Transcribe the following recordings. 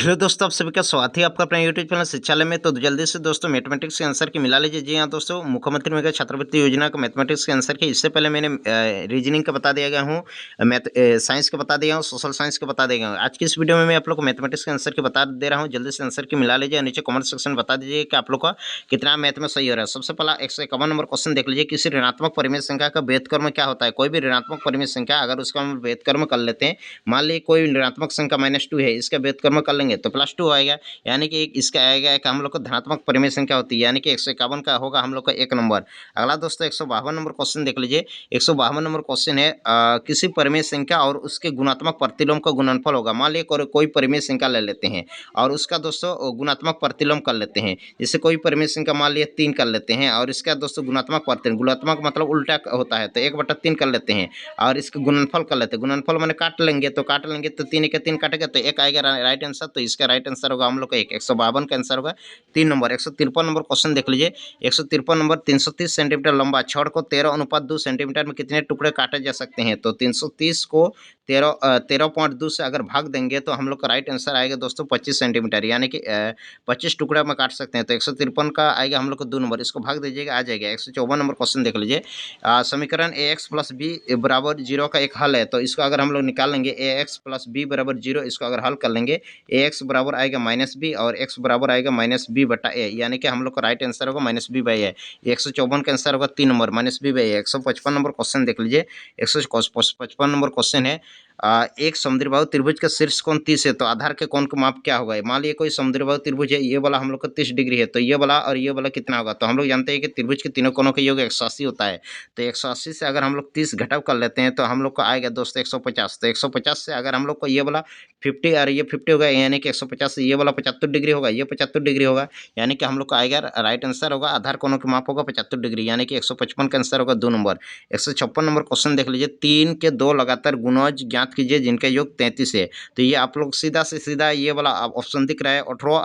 Hello दोस्तों, आप सभी का स्वागत है आपका अपने यूट्यूब चैनल शिक्षालय में। तो जल्दी से दोस्तों मैथमेटिक्स के आंसर की मिला लीजिए। जी हाँ दोस्तों, मुख्यमंत्री मेगा छात्रवृत्ति योजना का मैथमेटिक्स के आंसर की इससे पहले मैंने रीजनिंग का बता दिया गया हूँ, साइंस का बता दिया हूँ, सोशल साइंस का बता दिया हूँ। आज की इस वीडियो में मैं आप लोग को मैथमेटिक्स के आंसर की बता दे रहा हूँ। जल्दी से आंसर की मिला लीजिए। नीचे कमेंट सेक्शन में बता दीजिए कि आप लोग का कितना मैथ में सही हो रहा है। सबसे पहला 151 नंबर क्वेश्चन देख लीजिए। किसी ऋणात्मक परिमेय संख्या का व्युत्क्रम क्या होता है? कोई भी ऋणात्मक परिमेय संख्या अगर उसका हम व्युत्क्रम कर लेते हैं, मान लीजिए कोई ऋणात्मक संख्या -2 है, इसका व्युत्क्रम कर लेंगे तो +2 आएगा। यानी कि इसका आएगा एक हम लोग को धनात्मक परिमेय संख्या होती है, यानी कि 151 का होगा हम लोग का 1 नंबर। अगला दोस्तों 152 नंबर क्वेश्चन देख लीजिए। 152 नंबर क्वेश्चन है, किसी परिमेय संख्या और उसके गुणात्मक प्रतिलोम का गुणनफल होगा। मान लीजिए कोई परिमेय संख्या ले लेते हैं और उसका दोस्तों गुणात्मक प्रतिलोम कर लेते हैं। जैसे कोई परिमेय संख्या मान लीजिए 3 कर लेते हैं और इसका दोस्तों गुणात्मक प्रतिलोम, गुणात्मक मतलब उल्टा होता है, तो 1/3 कर लेते हैं और इसका गुणनफल कर लेते हैं। गुणनफल मैंने काट लेंगे तो 3 एक 3 काटेगा तो 1 आएगा राइट आंसर। तो इसका राइट आंसर होगा हम लोग का 152 का आंसर होगा 3 नंबर। 153 नंबर क्वेश्चन देख लीजिए। 153 नंबर, 330 सेंटीमीटर लंबा छड़ को 13:2 सेंटीमीटर में कितने टुकड़े काटे जा सकते हैं? तो 330 को 13.2 से अगर भाग देंगे तो हम लोग का राइट आंसर आएगा दोस्तों 25 सेंटीमीटर, यानी कि 25 टुकड़ा में काट सकते हैं। तो 153 का आएगा हम लोग को 2 नंबर, इसको भाग दीजिएगा आ जाएगा। 154 नंबर क्वेश्चन देख लीजिए। समीकरण ax + b = 0 का एक हल है, तो इसको अगर हम लोग निकाल लेंगे ax + b = 0, इसको अगर हल कर लेंगे ax बराबर आएगा -b और x बराबर आएगा -b/a, यानी कि हम लोग का राइट आंसर होगा -b/a। 154 का आंसर होगा 3 नंबर -b/a। 155 नंबर क्वेश्चन देख लीजिए। 155 नंबर क्वेश्चन है, एक समुद्रबाहु त्रिभुज का शीर्ष कोण 30 है, तो आधार के कोण का माप क्या होगा? मान लीजिए कोई समुद्रबाहु त्रिभुज है, ये वाला हम लोग का 30 डिग्री है, तो ये वाला और ये वाला कितना होगा? तो हम लोग जानते हैं कि त्रिभुज के तीनों कोणों का योग 180 होता है। तो 180 से अगर हम लोग 30 घटाव कर लेते हैं तो हम लोग को आएगा दोस्तों 150। तो 150 से अगर हम लोग को ये वाला 50 और ये 50 होगा, यानी कि 150 से ये वाला 75 डिग्री होगा, ये 75 डिग्री होगा, यानी कि हम लोग को आएगा राइट आंसर होगा आधार कोणों का माप होगा 75 डिग्री, यानी कि 155 का आंसर होगा 2 नंबर। 156 नंबर क्वेश्चन देख लीजिए। 3 के 2 लगातार गुणज ज्ञात कीजिए जिनका योग 33 है। तो ये आप लोग सीधा से सीधा ये वाला ऑप्शन दिख रहा है 18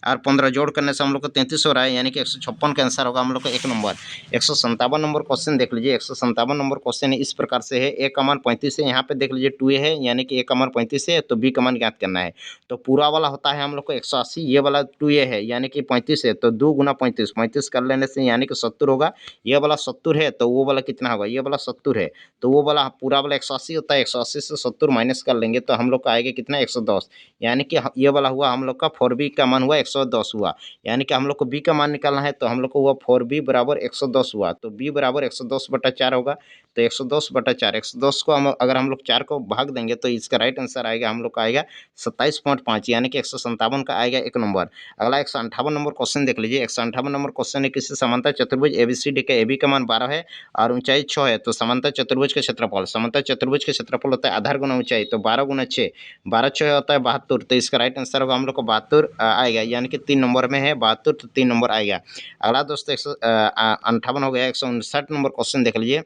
और 15 जोड़ करने से हम लोग को 33 हो रहा है, यानी कि 156 का आंसर होगा हम लोग का 1 नंबर। 157 नंबर क्वेश्चन देख लीजिए। 157 नंबर क्वेश्चन इस प्रकार से है, ए का मान 35 है, यहाँ पे देख लीजिए 2a है, यानी कि ए का मान 35 है तो बी का मान ज्ञात करना है। तो पूरा वाला होता है हम लोग को 180, ये वाला 2a है यानी कि 35 है, तो 2 गुना 35, 35 कर लेने से यानी कि 70 होगा। ये वाला 70 है तो वो वाला कितना होगा? ये वाला 70 है तो वो वाला पूरा वाला 180 होता है, 180 से 70 माइनस कर लेंगे तो हम लोग का आएगा कितना? 110, यानी कि ये वाला हुआ हम लोग का 4b का मान हुआ 110 हुआ, यानी कि हम लोग को b का मान निकालना है तो हम लोग को हुआ 4b बराबर 110 हुआ। तो b बराबर 110/4 होगा, तो 110/4, 110 को हम अगर हम लोग 4 को भाग देंगे तो इसका राइट आंसर आएगा हम लोग का आएगा 27.5, यानी कि 157 का आएगा 1 नंबर। अगला 158 नंबर क्वेश्चन देख लीजिए। 158 नंबर क्वेश्चन है, किसी समांतर चतुर्भुज एबीसीडी का ab का मान 12 है और ऊंचाई 6 है, तो समांतर चतुर्भुज का क्षेत्रफल, समांतर चतुर्भुज का क्षेत्रफल होता है आधार गुना ऊंचाई, तो 12 गुना 6, 12 6 होता है 72, तो इसका राइट आंसर होगा हम लोग को 72 आएगा, यानी कि 3 नंबर में है 72, तो 3 नंबर आएगा। अगला दोस्तों 158 हो गया। 159 नंबर क्वेश्चन देख लीजिए।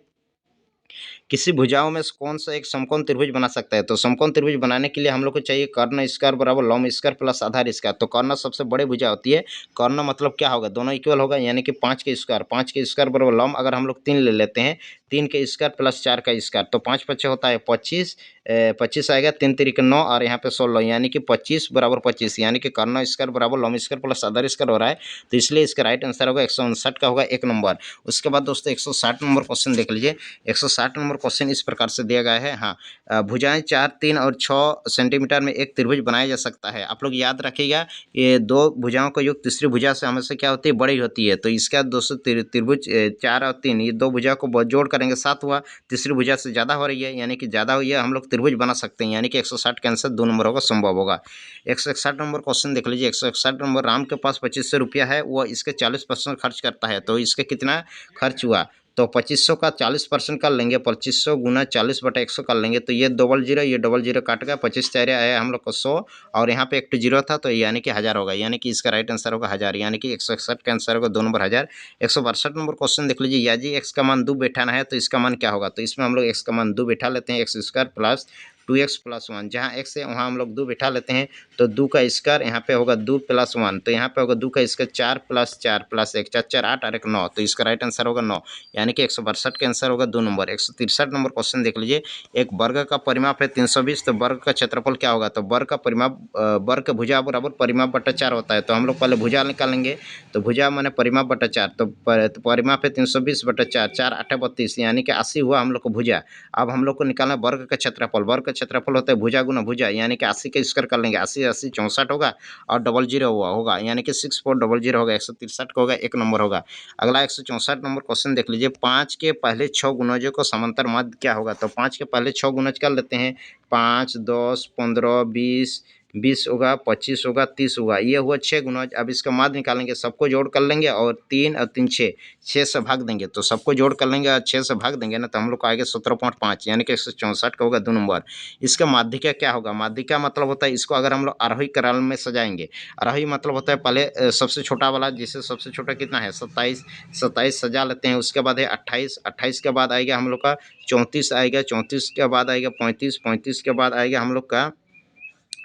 किसी भुजाओं में से कौन सा एक समकोण त्रिभुज बना सकता है? तो समकोण त्रिभुज बनाने के लिए हम लोग को चाहिए कर्ण स्क्वायर बराबर लंब स्क्वायर प्लस आधार स्क्वायर। तो कर्ण सबसे बड़े भुजा होती है, कर्ण मतलब क्या होगा? दोनों इक्वल होगा, यानी कि 5 के स्क्वायर, 5 के स्क्वायर बराबर लंब अगर हम लोग 3 ले लेते हैं, 3 के स्क्वायर प्लस 4 का स्क्वायर, तो 5 पच्चे होता है 25, 25 आएगा, 3 तिरिक 9 और यहाँ पे 16, यानी कि 25 बराबर 25, यानी कि कर्ण स्क्वायर बराबर लंब स्क्वायर प्लस आधार स्क्वायर हो रहा है, तो इसलिए इसका राइट आंसर होगा 159 का होगा 1 नंबर। उसके बाद दोस्तों 160 नंबर क्वेश्चन देख लीजिए। 160 नंबर क्वेश्चन इस प्रकार से दिया गया है। हाँ, भुजाएं 4, 3 और 6 सेंटीमीटर में एक त्रिभुज बनाया जा सकता है। आप लोग याद रखिएगा, ये दो भुजाओं का योग तीसरी भुजा से हमेशा क्या होती है? बड़ी होती है। तो इसका दोस्तों त्रिभुज 4 और 3, ये दो भुजा को जोड़ करेंगे 7 हुआ, तीसरी भुजा से ज़्यादा हो रही है, यानी कि ज़्यादा हुई है, हम लोग त्रिभुज बना सकते हैं, यानी कि 160 का आंसर 2 नंबर होगा, संभव होगा। 161 नंबर क्वेश्चन देख लीजिए। 161 नंबर, राम के पास 2500 रुपया है, वह इसके 40% खर्च करता है, तो इसका कितना खर्च हुआ? तो 2500 का 40% कर लेंगे, 2500 गुना 40/100 कर लेंगे, तो ये डबल जीरो, ये डबल जीरो काट गया, 25 4 आया हम लोग को 100 और यहाँ पे एक जीरो था, तो यानी कि 1000 होगा, यानी कि इसका राइट आंसर होगा 1000, यानी कि 161 का आंसर होगा 2 नंबर 1000। 162 नंबर क्वेश्चन देख लीजिए। याजी एक्स का मान 2 बैठाना है, तो इसका मान क्या होगा? तो इसमें हम लोग एक्स का मान 2 बैठा लेते हैं, x square plus 2x plus 1, जहाँ x है वहाँ हम लोग 2 बिठा लेते हैं, तो 2 का स्क्वायर यहाँ पे होगा 2 प्लस 1, तो यहाँ पे होगा 2 का स्क्वायर 4 प्लस 4 प्लस 1, 4 4 8 और 1 9, तो इसका राइट आंसर होगा 9, यानी कि 162 का आंसर होगा 2 नंबर। 163 नंबर क्वेश्चन देख लीजिए। एक वर्ग का परिमाप है 320, तो वर्ग का क्षेत्रफल क्या होगा? तो वर्ग का परिमाप वर्ग का भुजा बराबर परिमाप बटा 4 होता है, तो हम लोग पहले भुजा निकालेंगे, तो भुजा माने परिमाप बटा 4, तो परिमाप है 320 बटा 4, 4 8 32, यानी कि 80 हुआ हम लोग को भुजा। अब हम लोग को निकालना वर्ग का क्षेत्रफल, वर्ग का क्षेत्रफल होता है भुजा गुना भुजा, यानी कि 80 का स्क्वायर कर लेंगे, 80 80 64 होगा और 00 होगा, यानी कि 6400 होगा, 163 का होगा, 1 नंबर होगा। अगला 164 नंबर क्वेश्चन देख लीजिए। 5 के पहले 6 गुणजों को समांतर माध्य क्या होगा? तो 5 के पहले 6 गुणज कर लेते हैं, 5 10 15 20 20 होगा, 25 होगा, 30 होगा, ये हुआ 6 गुणज। अब इसका माध्य निकालेंगे, सबको जोड़ कर लेंगे और 3 और 3 6, 6 से भाग देंगे, तो सबको जोड़ कर लेंगे और 6 से भाग देंगे ना, तो हम लोग को आएगा 17.5, यानी कि 164 का होगा 2 नंबर। इसका माध्यिका क्या होगा? माध्यिका मतलब होता है, इसको अगर हम लोग आरोही क्रम में सजाएंगे, आरोही मतलब होता है पहले सबसे छोटा वाला, जिससे सबसे छोटा कितना है 27, 27 सजा लेते हैं, उसके बाद है 28, 28 के बाद आएगा हम लोग का 34 आएगा, 34 के बाद आएगा 35, 35 के बाद आएगा हम लोग का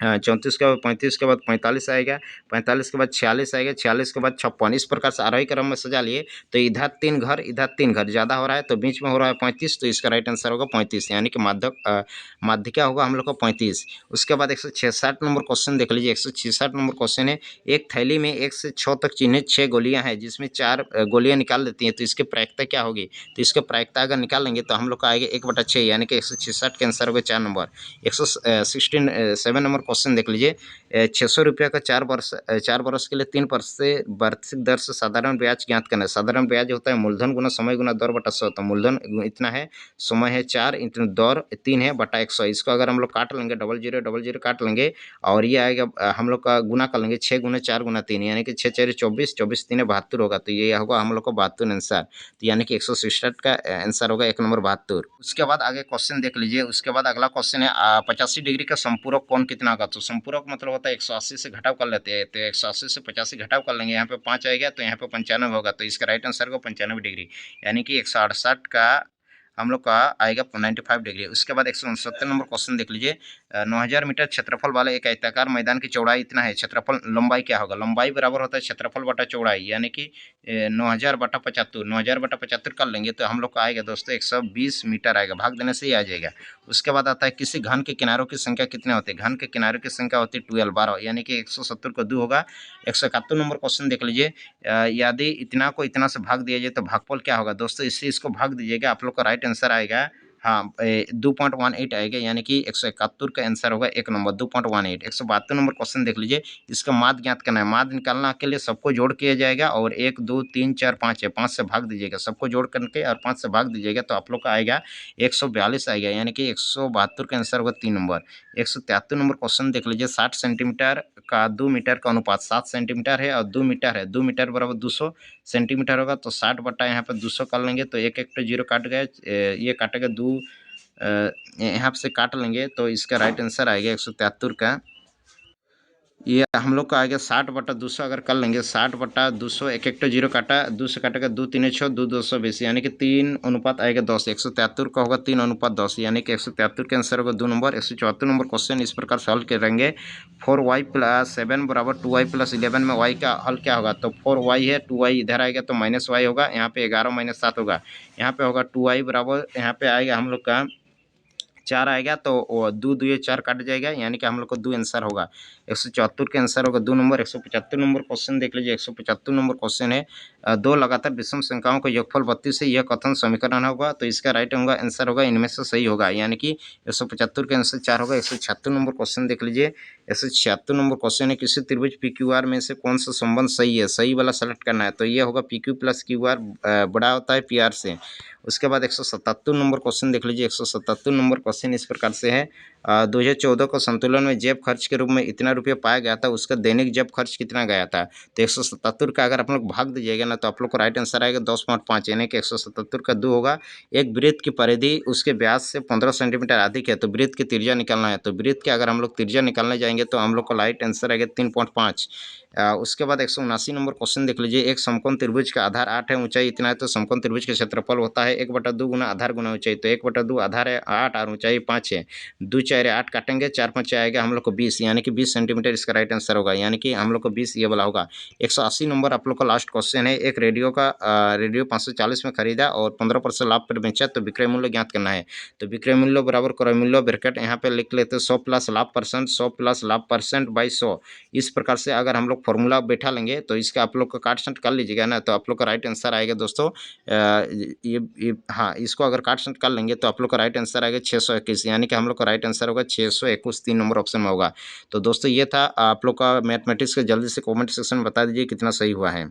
34 के बाद 35 के बाद 45 आएगा, 45 के बाद 46 आएगा, 46 के बाद 56, इस प्रकार से आरोही क्रम में सजा लिए। तो इधर 3 घर, इधर 3 घर, ज़्यादा हो रहा है तो बीच में हो रहा है 35, तो इसका राइट आंसर होगा 35, यानी कि माध्यिका होगा हम लोग का 35। उसके बाद 166 नंबर क्वेश्चन देख लीजिए। 166 नंबर क्वेश्चन है, एक थैली में 1 से 6 तक चिन्हित 6 गोलियां हैं, जिसमें 4 गोलियां निकाल देती हैं, तो इसकी प्रायिकता क्या होगी? तो इसका प्रायिकता अगर निकालेंगे तो हम लोग का आएगा 1/6, यानी कि 166 का आंसर होगा 4 नंबर। 167 नंबर क्वेश्चन देख लीजिए। 600 रुपये का 4 वर्ष के लिए 3% से वार्षिक दर से साधारण ब्याज ज्ञात करना है। साधारण ब्याज होता है मूलधन गुना समय गुना दर बटा 100, तो मूलधन इतना है, समय है 4, इतना दर 3 है बटा 100, इसको अगर हम लोग काट लेंगे 00 00 काट लेंगे और ये आएगा हम लोग का गुना कर लेंगे 6 गुना 4 गुना 3, यानी कि 6 4 24, 24 3 72 होगा, तो ये होगा हम लोग का 72 आंसर, तो यानी कि 167 का आंसर होगा 1 नंबर 72। उसके बाद आगे क्वेश्चन देख लीजिए। उसके बाद अगला क्वेश्चन है 85 डिग्री का संपूरक कोण कितना होगा? तो संपूरक मतलब होता है 180 से घटाव कर लेते हैं, तो 180 से 85 घटाव कर लेंगे, यहाँ पे 5 आएगा तो यहाँ पे 95 होगा, तो इसका राइट आंसर होगा 95 डिग्री, यानी कि 168 का हम लोग का आएगा 95 डिग्री। उसके बाद 169 नंबर क्वेश्चन देख लीजिए। 9000 मीटर क्षेत्रफल वाले एक आयताकार मैदान की चौड़ाई इतना है, क्षेत्रफल लंबाई क्या होगा? लंबाई बराबर होता है क्षेत्रफल बटा चौड़ाई, यानी कि 9000 बटा 75, 9000 बटा 75 कर लेंगे तो हम लोग का आएगा दोस्तों 120 मीटर आएगा, भाग देने से ही आ जाएगा। उसके बाद आता है किसी घन के किनारों की संख्या कितने होते हैं? घन के किनारों की संख्या होती है 12, यानी कि 170 को 2 होगा। 171 नंबर क्वेश्चन देख लीजिए। यदि इतना को इतना से भाग दिया जाए तो भागफल क्या होगा? दोस्तों इससे इसको भाग दीजिएगा, आप लोग का राइट आंसर आएगा 2.18 आएगा, यानी कि 171 का आंसर होगा 1 नंबर 2.18। 172 नंबर क्वेश्चन देख लीजिए। इसका माध्य ज्ञात करना है, माध्य निकालना के लिए सबको जोड़ किया जाएगा और 1 2 3 4 5 है, 5 से भाग दीजिएगा, सबको जोड़ करके और 5 से भाग दीजिएगा, तो आप लोग का आएगा 142 आएगा, यानी कि 172 का आंसर होगा 3 नंबर। 173 नंबर क्वेश्चन देख लीजिए। 60 सेंटीमीटर का 2 मीटर का अनुपात 7 सेंटीमीटर है और 2 मीटर है, 2 मीटर बराबर 200 सेंटीमीटर होगा, तो 60 बटा यहाँ पर 200 कर लेंगे, तो एक एक तो जीरो काट गए, ये काटेगा 2, यहाँ से काट लेंगे, तो इसका राइट आंसर आएगा 173 का। ये हम लोग का आएगा 60 बटा 200 अगर कर लेंगे, 60 बटा 200, एक एक तो जीरो काटा, 2 से काटेगा 2 3 6 2 220, यानी कि 3 अनुपात आएगा 10। 173 का होगा 3 अनुपात 10, यानी कि 173 के आंसर होगा 2 नंबर। 174 नंबर क्वेश्चन इस प्रकार से हल करेंगे। 4y + 7 बराबर 2y + 11 में y का हल क्या होगा? तो 4y है, 2y इधर आएगा तो -y होगा, यहाँ पे 11 - 7 होगा, यहाँ पे होगा 2y बराबर, यहाँ पे आएगा हम लोग का 4 आएगा, तो 2 2 4 काट जाएगा, यानी कि हम लोग को 2 आंसर होगा। 174 के आंसर होगा 2 नंबर। 175 नंबर क्वेश्चन देख लीजिए। 175 नंबर क्वेश्चन है, 2 लगातार विषम संख्याओं का योगफल 32 है, यह कथन समीकरण होगा, तो इसका राइट होगा आंसर होगा इनमें से सही होगा, यानी कि 175 के आंसर 4 होगा। 176 नंबर क्वेश्चन देख लीजिए। 176 नंबर क्वेश्चन है, किसी त्रिभुज PQR में से कौन सा संबंध सही है? सही वाला सेलेक्ट करना है, तो ये होगा PQ + QR बड़ा होता है PR से। उसके बाद 177 नंबर क्वेश्चन देख लीजिए। 177 नंबर क्वेश्चन इस प्रकार से है, 2014 को संतुलन में जेब खर्च के रूप में इतना रुपया पाया गया था, उसका दैनिक जेब खर्च कितना गया था? तो 177 का अगर आप लोग भाग दीजिएगा ना, तो आप लोग को राइट आंसर आएगा 10.5, यानी कि 177 का 2 होगा। एक वृत्त की परिधि उसके व्यास से 15 सेंटीमीटर अधिक है, तो वृत्त की त्रिज्या निकालना है, तो वृत्त की अगर हम लोग त्रिज्या निकालने जाएंगे तो हम लोग का राइट आंसर आएगा 3.5। उसके बाद 179 नंबर क्वेश्चन देख लीजिए। एक समकोण त्रिभुज का आधार 8 है, ऊंचाई इतना है, तो समकोण त्रिभुज का क्षेत्रफल होता है 1/2 गुना आधार गुना ऊंचाई, तो 1/2 आधार है 8 और ऊंचाई 5 है, 2 चार 8 काटेंगे, 4 5 आएगा हम लोग को 20, यानी कि 20 सेंटीमीटर इसका राइट आंसर होगा, यानी कि हम लोग को 20 ये वाला होगा। 180 नंबर आप लोग का लास्ट क्वेश्चन है। एक रेडियो 540 में खरीदा और 15% लाभ पर बेचा तो विक्रय मूल्य ज्ञात करना है। तो विक्रय मूल्य बराबर क्रय मूल्य ब्रैकेट यहाँ पे लिख लेते हैं 100 प्लस लाभ परसेंट, 100 प्लस लाभ परसेंट बाई 100। इस प्रकार से अगर हम लोग फॉर्मूला बैठा लेंगे तो इसका आप लोग का काट छांट कर लीजिएगा ना, तो आप लोग का राइट आंसर आएगा दोस्तों ये हाँ, इसको अगर काट छांट कर लेंगे तो आप लोग का राइट आंसर आएगा 621, यानी कि हम लोग का राइट आंसर होगा 621, 3 नंबर ऑप्शन में होगा। तो दोस्तों ये था आप लोग का मैथमेटिक्स का। जल्दी से कमेंट सेक्शन में बता दीजिए कितना सही हुआ है।